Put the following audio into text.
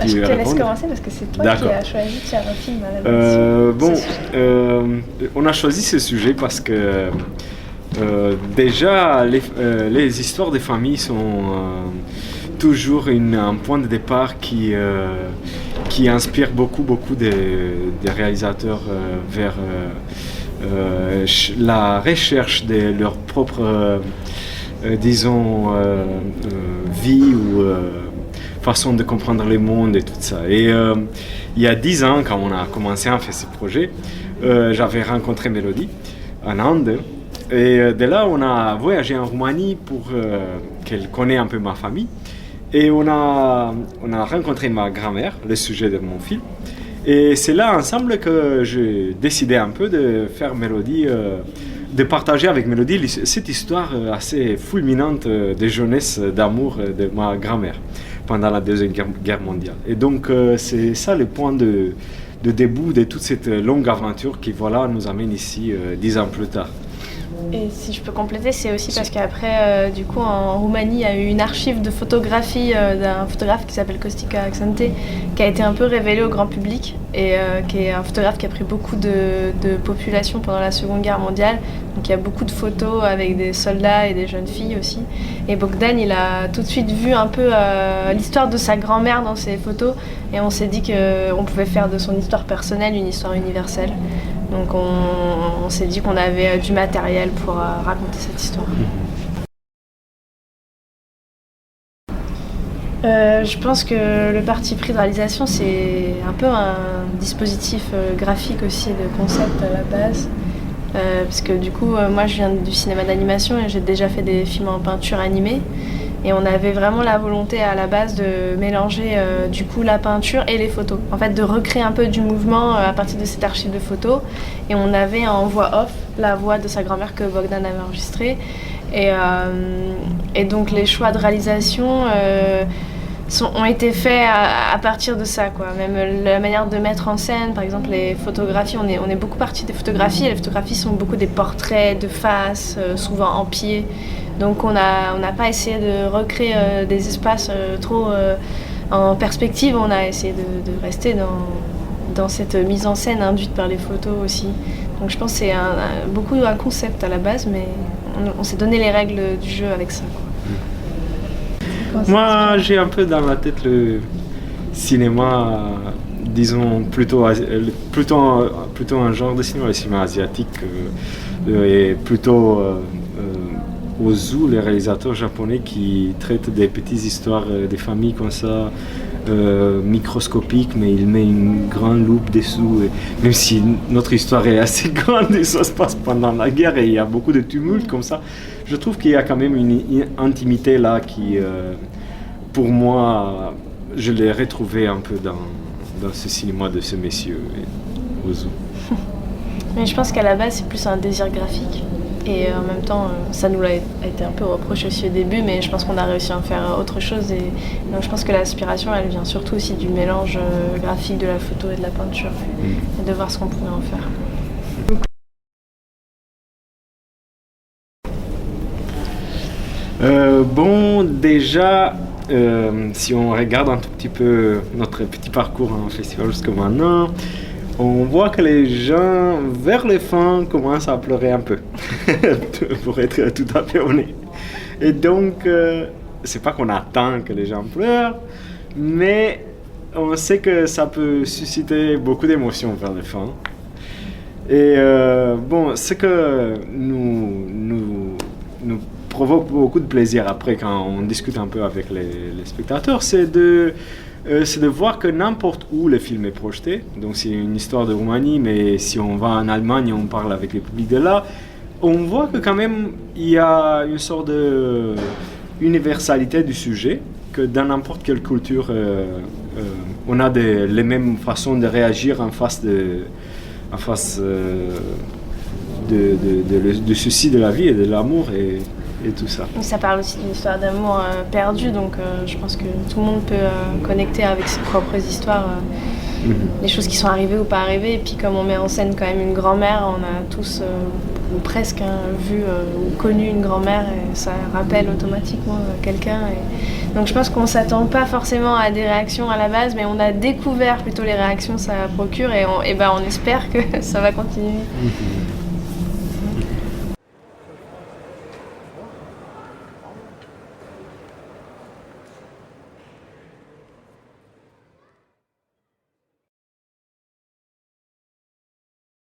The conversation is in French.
pu Je te laisse répondre. commencer parce que c'est toi qui D'accord. as choisi de faire un film à la base. On a choisi ce sujet parce que déjà les histoires des familles sont toujours un point de départ qui inspire beaucoup des réalisateurs vers la recherche de leur propre, disons, vie ou façon de comprendre le monde et tout ça. Et il y a 10 ans, quand on a commencé à faire ce projet, j'avais rencontré Mélodie en Inde. Et de là, on a voyagé en Roumanie pour qu'elle connaisse un peu ma famille. Et on a rencontré ma grand-mère, le sujet de mon film. Et c'est là, ensemble, que j'ai décidé un peu de faire Mélodie, de partager avec Mélodie cette histoire assez fulminante de jeunesse, d'amour de ma grand-mère pendant la Deuxième Guerre mondiale. Et donc, c'est ça le point de début de toute cette longue aventure qui, voilà, nous amène ici 10 ans plus tard. Et si je peux compléter, c'est aussi parce qu'après, du coup, en Roumanie, il y a eu une archive de photographie d'un photographe qui s'appelle Costica Accente, qui a été un peu révélé au grand public et qui est un photographe qui a pris beaucoup de population pendant la Seconde Guerre mondiale. Donc il y a beaucoup de photos avec des soldats et des jeunes filles aussi. Et Bogdan, il a tout de suite vu un peu l'histoire de sa grand-mère dans ses photos et on s'est dit qu'on pouvait faire de son histoire personnelle une histoire universelle. Donc on s'est dit qu'on avait du matériel pour raconter cette histoire. Je pense que le parti pris de réalisation, c'est un peu un dispositif graphique aussi, de concept à la base. Parce que du coup, moi je viens du cinéma d'animation et j'ai déjà fait des films en peinture animée. Et on avait vraiment la volonté à la base de mélanger du coup la peinture et les photos. En fait, de recréer un peu du mouvement à partir de cette archive de photos. Et on avait en voix off la voix de sa grand-mère que Bogdan avait enregistrée. Et donc les choix de réalisation ont été faits à partir de ça, quoi. Même la manière de mettre en scène, par exemple les photographies, on est beaucoup parti des photographies. Et les photographies sont beaucoup des portraits de face, souvent en pied. Donc on n'a pas essayé de recréer des espaces trop en perspective, on a essayé de rester dans cette mise en scène induite par les photos aussi. Donc je pense que c'est beaucoup un concept à la base, mais on s'est donné les règles du jeu avec ça, quoi. Moi, j'ai un peu dans la tête le cinéma, disons, plutôt un genre de cinéma, le cinéma asiatique, et plutôt Ozu, les réalisateurs japonais qui traitent des petites histoires des familles comme ça, microscopiques, mais il met une grande loupe dessous. Et même si notre histoire est assez grande et ça se passe pendant la guerre et il y a beaucoup de tumultes comme ça, je trouve qu'il y a quand même une intimité là qui, pour moi, je l'ai retrouvée un peu dans ce cinéma de ce monsieur, Ozu. Mais je pense qu'à la base, c'est plus un désir graphique. Et en même temps, ça nous a été un peu reproché aussi au début, mais je pense qu'on a réussi à en faire autre chose. Et donc je pense que l'inspiration, elle vient surtout aussi du mélange graphique de la photo et de la peinture, et de voir ce qu'on pourrait en faire. Bon, déjà, si on regarde un tout petit peu notre petit parcours en festival jusqu'à maintenant, on voit que les gens, vers les fins, commencent à pleurer un peu, pour être tout à fait honnête. Et donc, c'est pas qu'on attend que les gens pleurent, mais on sait que ça peut susciter beaucoup d'émotions vers les fins. Et bon, ce que nous provoque beaucoup de plaisir après quand on discute un peu avec les spectateurs, c'est de voir que n'importe où le film est projeté. Donc c'est une histoire de Roumanie, mais si on va en Allemagne, on parle avec le public de là, on voit que quand même il y a une sorte de universalité du sujet, que dans n'importe quelle culture, on a les mêmes façons de réagir en face du souci de la vie et de l'amour et tout ça. Ça parle aussi d'une histoire d'amour perdue, donc je pense que tout le monde peut connecter avec ses propres histoires les choses qui sont arrivées ou pas arrivées. Et puis comme on met en scène quand même une grand-mère, on a tous ou presque vu ou connu une grand-mère et ça rappelle automatiquement quelqu'un. Donc je pense qu'on s'attend pas forcément à des réactions à la base, mais on a découvert plutôt les réactions que ça procure et on espère que ça va continuer.